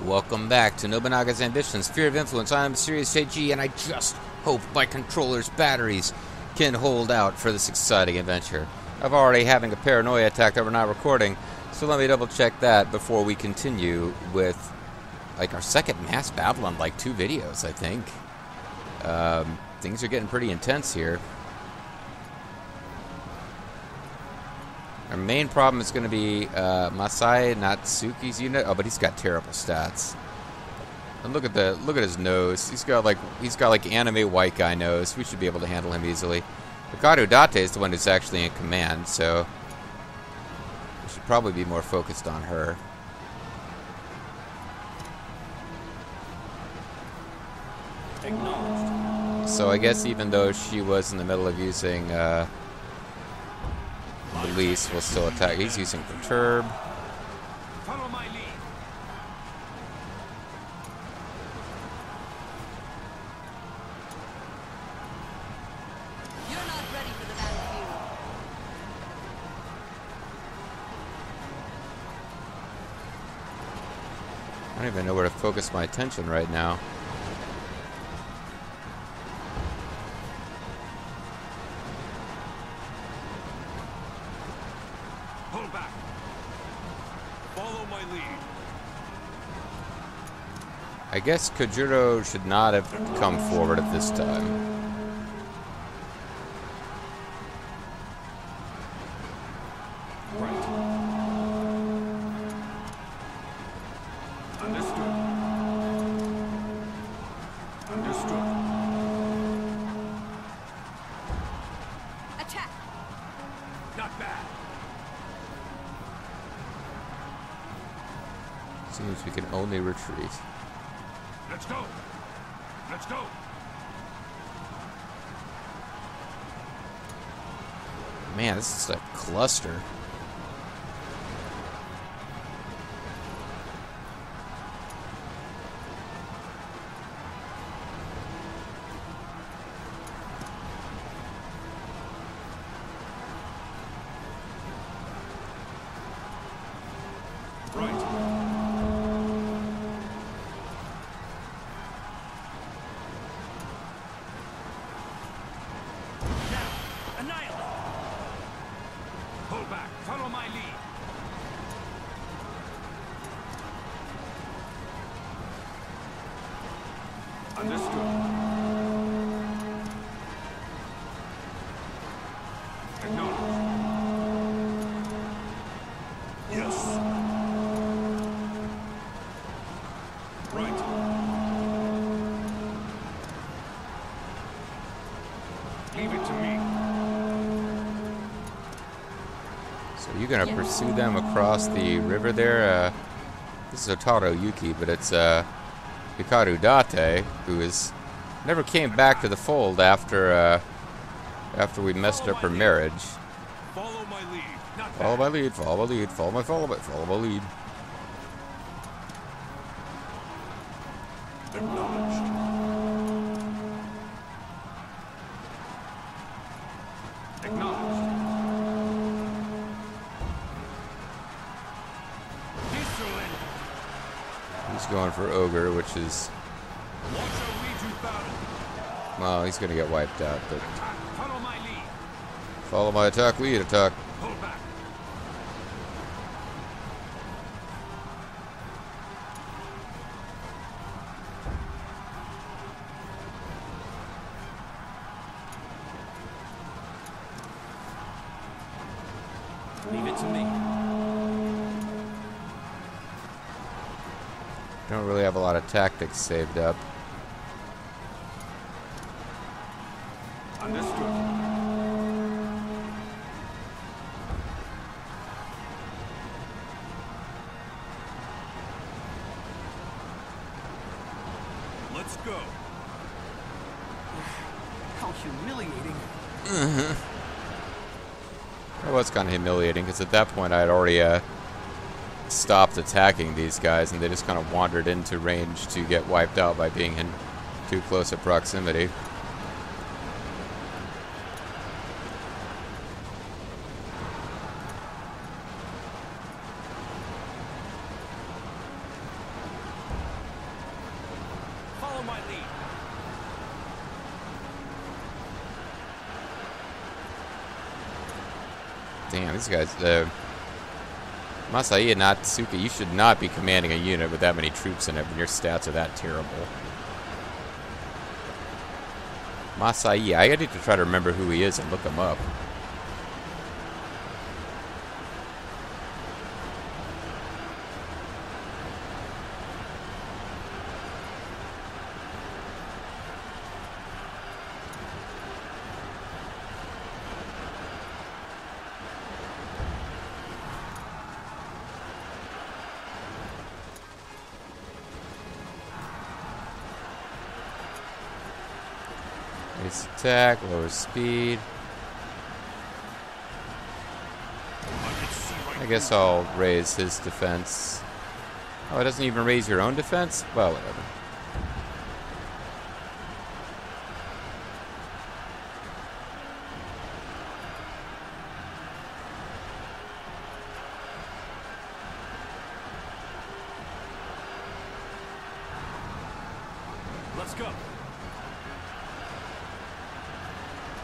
Welcome back to Nobunaga's Ambitions, Sphere of Influence. I'm Serious JG, and I just hope my controller's batteries can hold out for this exciting adventure. I'm already having a paranoia attack that we're not recording, so let me double check that before we continue with, like, our second mass battle on, like, 2 videos, I think. Things are getting pretty intense here. Our main problem is going to be Masai Natsuki's unit. Oh, but he's got terrible stats. And look at his nose. He's got like anime white guy nose. We should be able to handle him easily. Hikaru Date is the one who's actually in command, so we should probably be more focused on her. Acknowledged. So I guess even though she was in the middle of using release, will still attack. He's using Perturb. Follow my lead. You're not ready for the battlefield. I don't even know where to focus my attention right now. Hold back. Follow my lead. I guess Kojuro should not have come forward at this time. Right. Understood. Understood. Attack! Not bad. Seems we can only retreat. Let's go. Let's go. Man, this is a cluster. Right. Now, annihilate. Hold back. Follow my lead. Understood. Acknowledged. Yes. Right. Leave it to me. So you're gonna pursue them across the river there? This is Otaro Yuki, but it's Hikaru Date, who never came back to the fold after we messed up her marriage. Follow my lead. Not Follow bad. my lead, follow my lead, follow my lead. Acknowledged. Acknowledged. Insolent. He's going for Ogre, which is, Watch our lead to battle. well, he's gonna get wiped out, but Follow my lead. follow my attack, lead attack. Hold back. Leave it to me. Don't really have a lot of tactics saved up. Understood. Let's go. How humiliating. It was kind of humiliating, because at that point I had already stopped attacking these guys, and they just kind of wandered into range to get wiped out by being in too close a proximity. Damn, these guys. Masai and Natsuka, you should not be commanding a unit with that many troops in it when your stats are that terrible. Masai, I need to try to remember who he is and look him up. Base attack, lower speed. I guess I'll raise his defense. Oh, it doesn't even raise your own defense? Well, whatever. Let's go.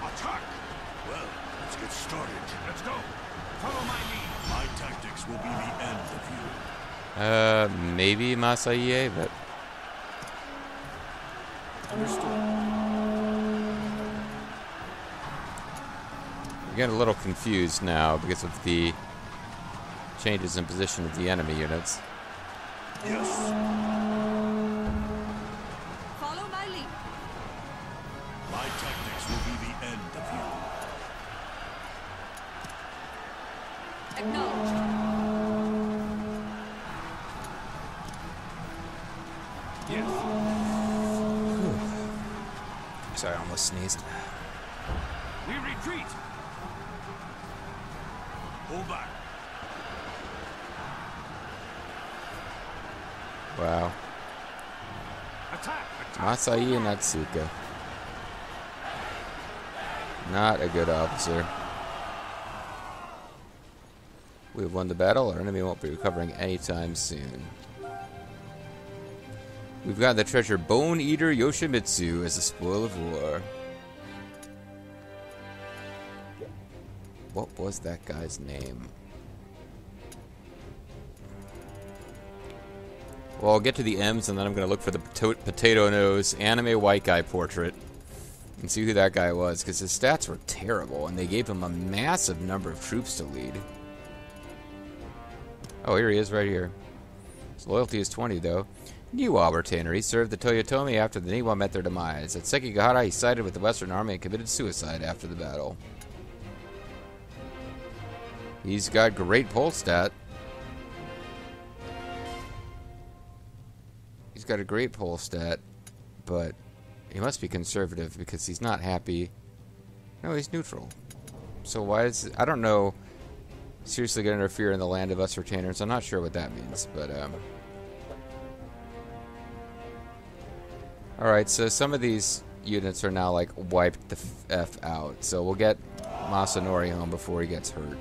Attack! Well, let's get started. Let's go. Follow my lead. My tactics will be the end of you. Maybe Masai, but... Understood. I'm getting a little confused now because of the changes in position of the enemy units. Yes. Follow my lead. My tactics will be the end of you. Acknowledged. Yes. Sorry, I almost sneezed. We retreat. Hold back. Wow. Attack. Attack. Masai and Natsuka. Not a good officer. We have won the battle. Our enemy won't be recovering anytime soon. We've got the treasure Bone Eater Yoshimitsu as a spoil of war. What was that guy's name? Well, I'll get to the M's and then I'm going to look for the potato nose anime white guy portrait and see who that guy was, because his stats were terrible and they gave him a massive number of troops to lead. Oh, here he is right here. His loyalty is 20 though. Niwa retainer. He served the Toyotomi after the Niwa met their demise. At Sekigahara, he sided with the Western Army and committed suicide after the battle. He's got great pole stat. He's got a great poll stat, but he must be conservative because he's not happy. No, he's neutral. So why is... I don't know. Seriously gonna interfere in the land of us retainers. I'm not sure what that means, but alright, so some of these units are now like wiped the F out. So we'll get Masanori home before he gets hurt.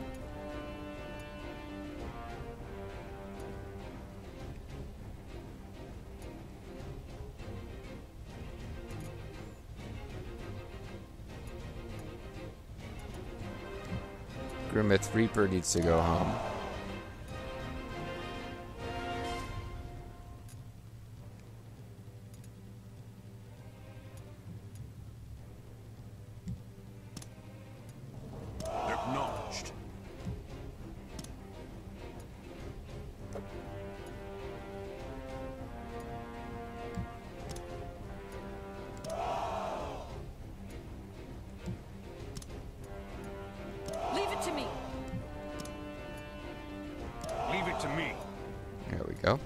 Grimith Reaper needs to go home. Acknowledged. Leave it to me. Leave it to me. There we go.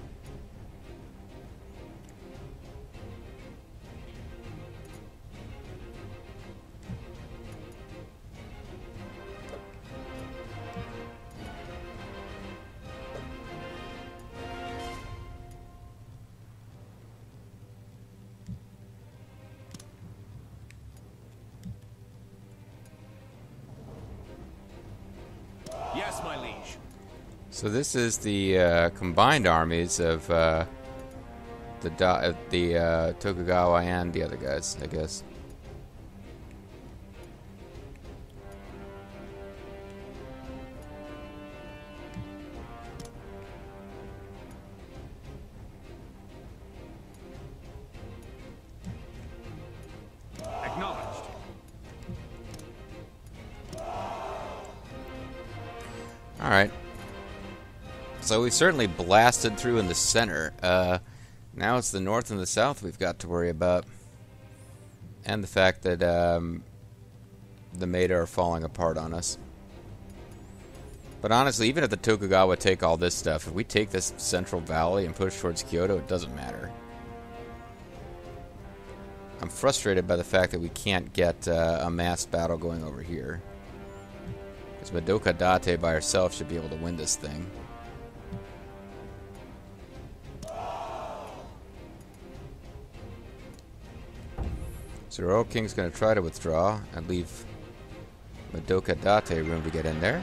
Yes, my liege. So this is the combined armies of the Tokugawa and the other guys, I guess. Alright. So we certainly blasted through in the center. Now it's the north and the south we've got to worry about. And the fact that the Maeda are falling apart on us. But honestly, even if the Tokugawa take all this stuff, if we take this central valley and push towards Kyoto, it doesn't matter. I'm frustrated by the fact that we can't get a mass battle going over here. Because Madoka Date by herself should be able to win this thing. So Royal King's going to try to withdraw and leave Madoka Date room to get in there.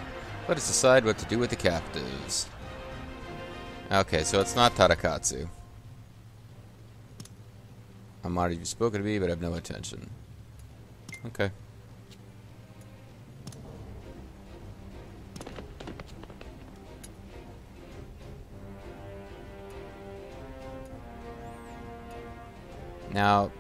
Let us decide what to do with the captives. Okay, so it's not Tadakatsu. Amada, you've spoken to me, but I have no attention. Okay. Now,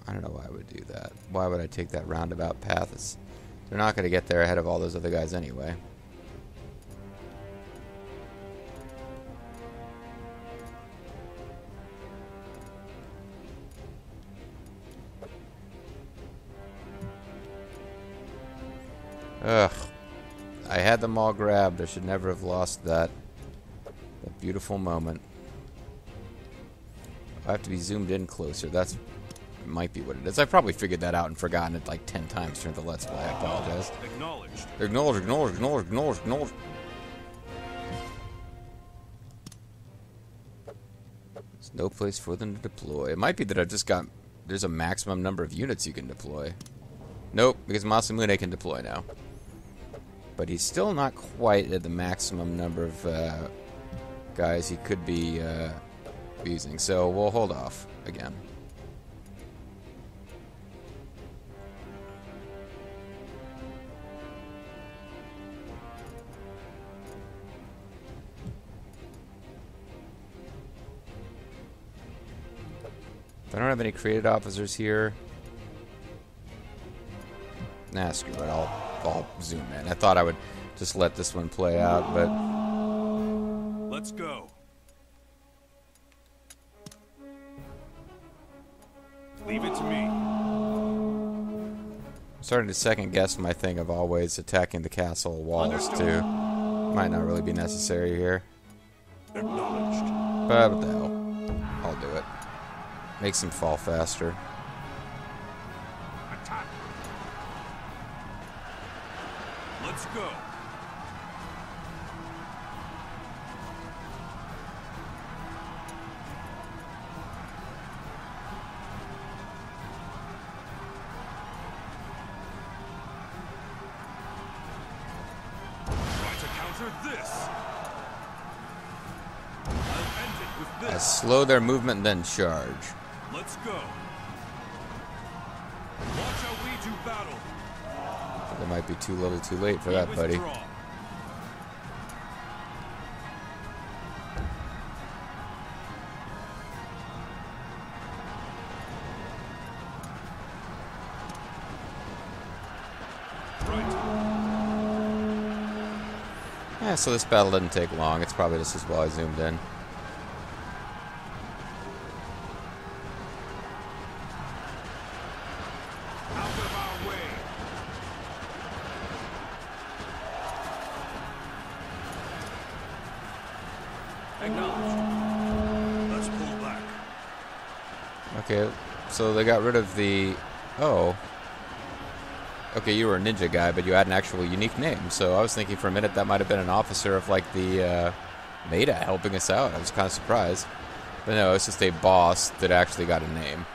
I don't know why I would do that. Why would I take that roundabout path? They're not going to get there ahead of all those other guys anyway. Ugh. I had them all grabbed. I should never have lost that beautiful moment. I have to be zoomed in closer. That's might be what it is. I've probably figured that out and forgotten it like 10 times during the Let's Play. I apologize. Acknowledged. Acknowledged. There's no place for them to deploy. It might be that I've just got... There's a maximum number of units you can deploy. Nope, because Masamune can deploy now. But he's still not quite at the maximum number of guys he could be using. So we'll hold off again. I don't have any created officers here. Nah, screw it. I'll zoom in. I thought I would just let this one play out, but... Let's go. Leave it to me. I'm starting to second guess my thing of always attacking the castle walls, too. Might not really be necessary here. Acknowledged. But what the hell. I'll do it. Makes him fall faster. Attack. Let's go. Try to counter this. I'll end it with I this. slow their movement, then charge. Let's go. Watch how we do battle. It might be too little too late for that, buddy. Withdraw. Yeah, so this battle didn't take long. It's probably just as well I zoomed in. Out of our way. Acknowledged. Let's pull back. Okay, so they got rid of the... Oh. Okay, you were a ninja guy, but you had an actual unique name. So I was thinking for a minute that might have been an officer of, like, the Maeda helping us out. I was kind of surprised. But no, it's just a boss that actually got a name.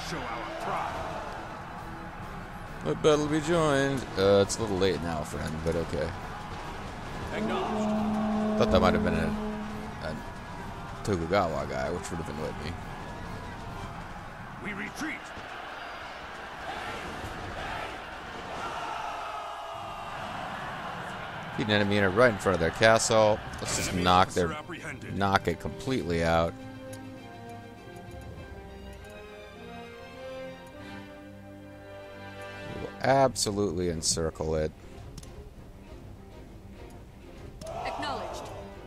show our pride. Let battle be joined. It's a little late now, friend, but okay. Acknowledged. Thought that might have been a Tokugawa guy, which would have annoyed me. We retreat. Keep an enemy unit right in front of their castle. Let's just Enemy knock officer apprehended. it completely out. We will absolutely encircle it. Acknowledged.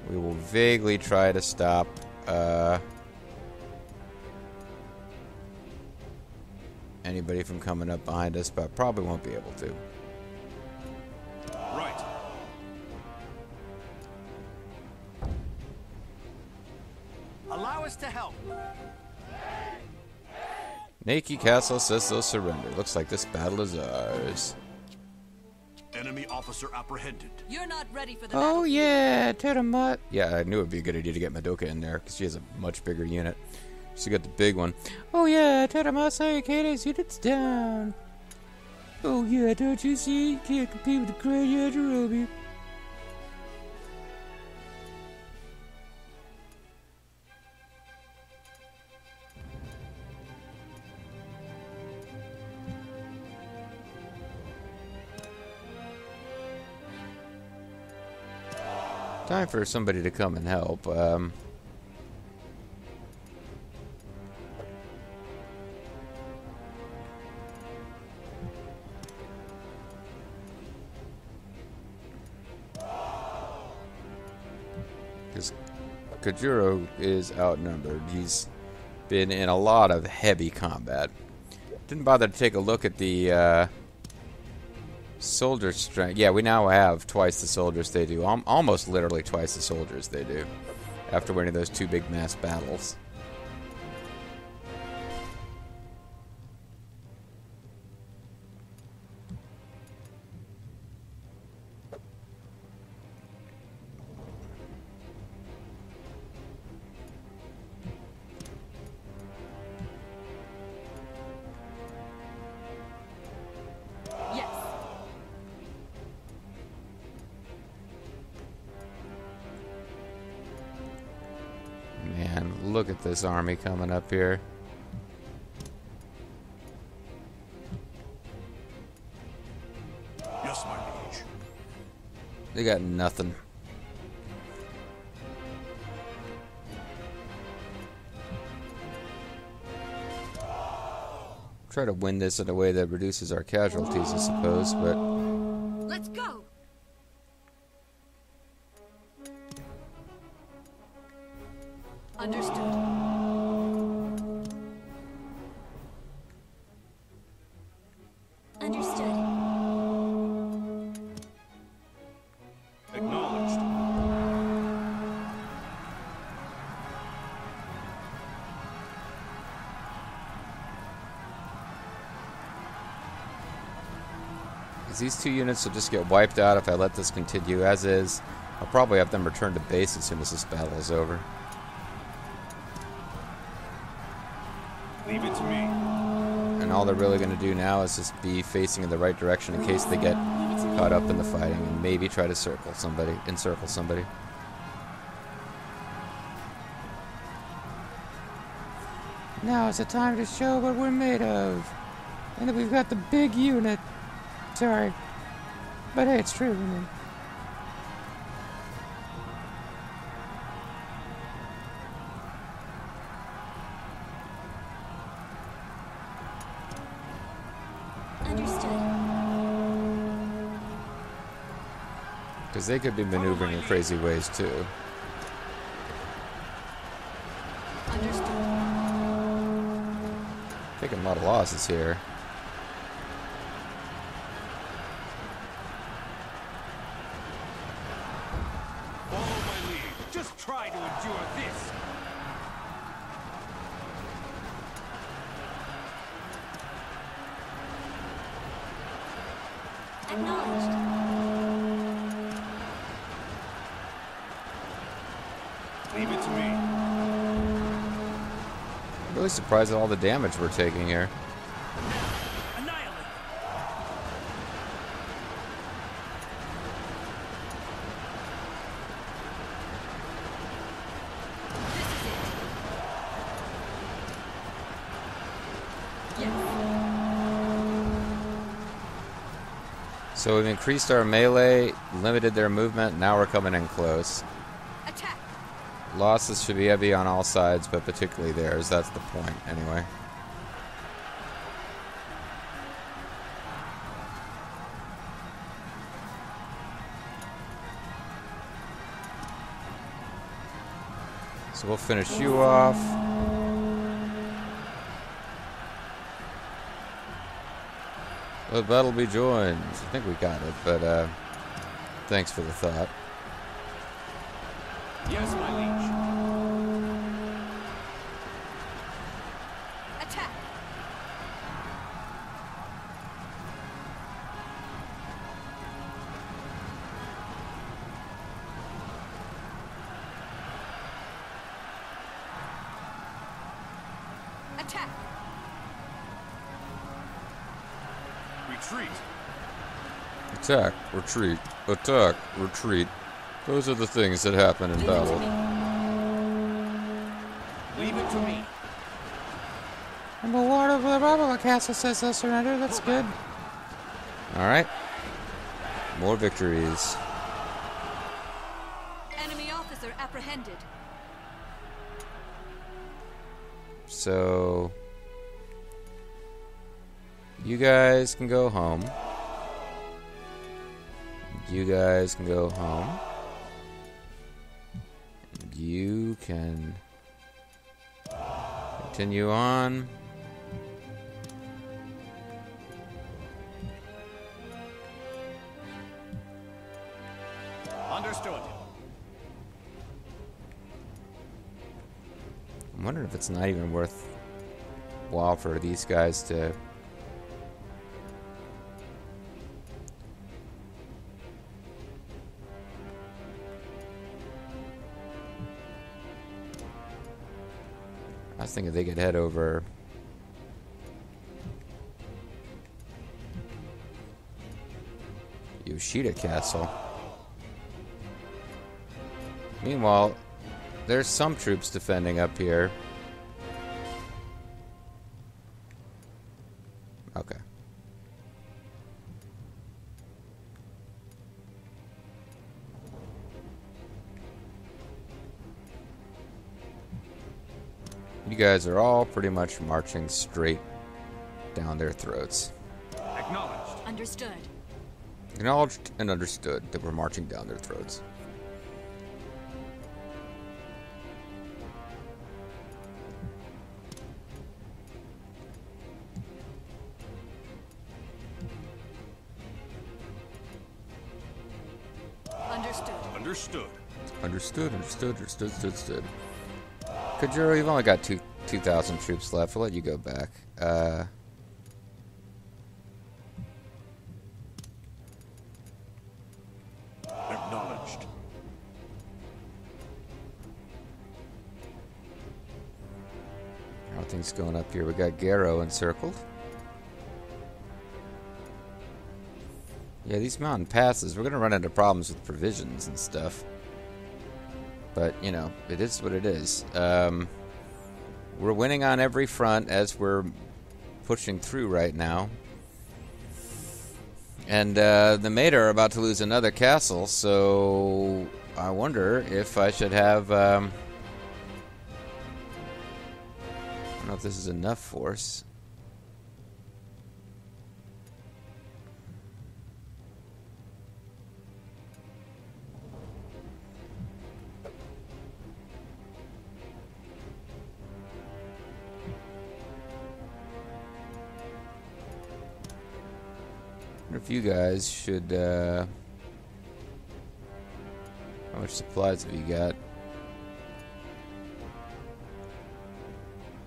We will vaguely try to stop anybody from coming up behind us, but probably won't be able to. Right. Allow us to help. Naki Castle says they'll surrender. Looks like this battle is ours. Enemy officer apprehended. You're not ready for the Oh battle. yeah, Teramut. Yeah, I knew it'd be a good idea to get Madoka in there because she has a much bigger unit. She got the big one. Oh yeah, Teramut Sayakade's unit's down. Oh yeah, don't you see? Can't compete with the great Yajirobe. Time for somebody to come and help. Because Kajuro is outnumbered. He's been in a lot of heavy combat. Didn't bother to take a look at the soldier strength. Yeah, we now have twice the soldiers they do. Almost literally twice the soldiers they do. After winning those two big mass battles. Yes. Man, look at this army coming up here. Yes, my liege. They got nothing. Try to win this in a way that reduces our casualties, I suppose, but Let's go. Understood. Understood. Acknowledged. these two units will just get wiped out if I let this continue as is. I'll probably have them return to base as soon as this battle is over. Leave it to me. And all they're really going to do now is just be facing in the right direction in case they get caught up in the fighting, and maybe try to encircle somebody. Now is the time to show what we're made of. And that we've got the big unit. Sorry. But hey, it's true, I mean. Understood. Because they could be maneuvering in crazy ways, too. Understood. Taking a lot of losses here. Follow my lead. Just try to endure this. Acknowledged. Leave it to me. Really surprised at all the damage we're taking here. Annihilate. This is it. Yes. So we've increased our melee, limited their movement, now we're coming in close. Attack. Losses should be heavy on all sides, but particularly theirs. That's the point, anyway. So we'll finish you off. The battle be joined. I think we got it, but thanks for the thought. Yes, my liege. Attack. Attack. Retreat. Attack, retreat, attack, retreat. Those are the things that happen in battle. Leave it to me. And the Lord of the Rebel Castle says they'll surrender. That's good. Alright. More victories. Enemy officer apprehended. So you guys can go home. You guys can go home. You can continue on. Understood. I'm wondering if it's not even worthwhile for these guys to I was thinking they could head over Yoshida Castle. Meanwhile, there's some troops defending up here. Okay. You guys are all pretty much marching straight down their throats. Acknowledged. Understood. Acknowledged and understood that we're marching down their throats. Understood. Understood. Understood. Kajuro, you've only got 2,000 troops left. We'll let you go back. Acknowledged. How are things going up here? We got Garo encircled. Yeah, these mountain passes, we're going to run into problems with provisions and stuff. But, you know, it is what it is. We're winning on every front as we're pushing through right now. And the Maida are about to lose another castle, so I wonder if I should have... I don't know if this is enough force. If you guys should, how much supplies have you got?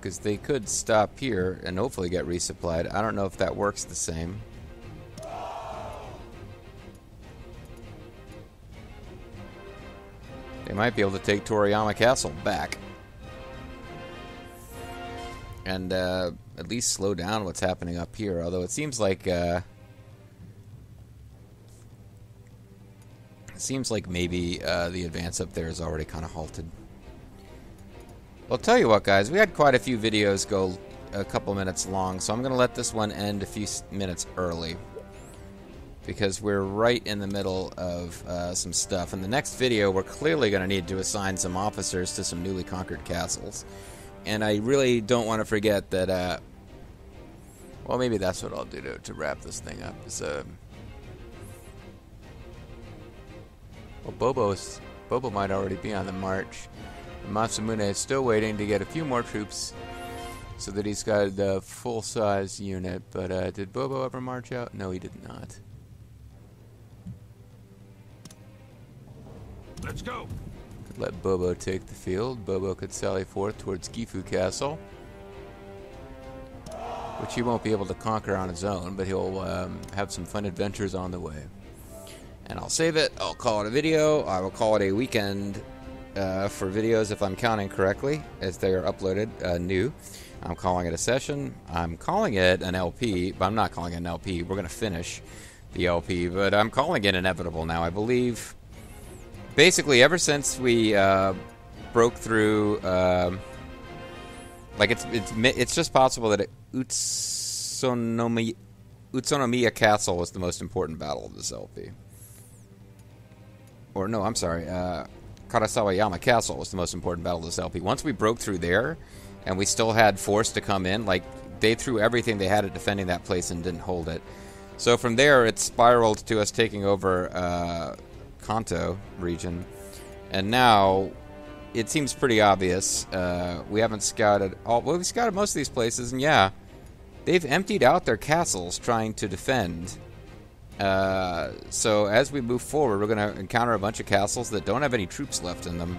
Because they could stop here and hopefully get resupplied. I don't know if that works the same. They might be able to take Toriyama Castle back. and at least slow down what's happening up here. Although it seems like maybe the advance up there is already kind of halted. Well, I'll tell you what, guys, we had quite a few videos go a couple minutes long, so I'm going to let this one end a few minutes early, because we're right in the middle of some stuff. In the next video, we're clearly going to need to assign some officers to some newly conquered castles. And I really don't want to forget that, well, maybe that's what I'll do to wrap this thing up. Is, well, Bobo might already be on the march. Masamune is still waiting to get a few more troops so that he's got a full-size unit. But did Bobo ever march out? No, he did not. Let's go. Could let Bobo take the field. Bobo could sally forth towards Gifu Castle, which he won't be able to conquer on his own, but he'll have some fun adventures on the way. And I'll save it. I'll call it a video. I will call it a weekend for videos, if I'm counting correctly, as they are uploaded new. I'm calling it a session. I'm calling it an LP, but I'm not calling it an LP. We're going to finish the LP, but I'm calling it inevitable now. I believe, basically, ever since we broke through, like it's just possible that Utsunomiya Castle was the most important battle of this LP. Or no, I'm sorry. Karasawayama Castle was the most important battle of this LP. Once we broke through there, and we still had force to come in, like, they threw everything they had at defending that place and didn't hold it. So from there, it spiraled to us taking over Kanto region. And now, it seems pretty obvious. We haven't scouted all... Well, we scouted most of these places, and yeah, they've emptied out their castles trying to defend. So as we move forward, we're going to encounter a bunch of castles that don't have any troops left in them.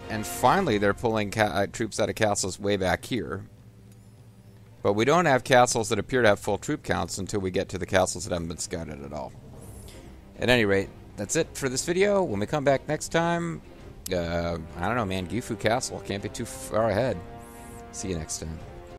And finally, they're pulling troops out of castles way back here. But we don't have castles that appear to have full troop counts until we get to the castles that haven't been scouted at all. At any rate, that's it for this video. When we come back next time, I don't know, man, Gifu Castle can't be too far ahead. See you next time.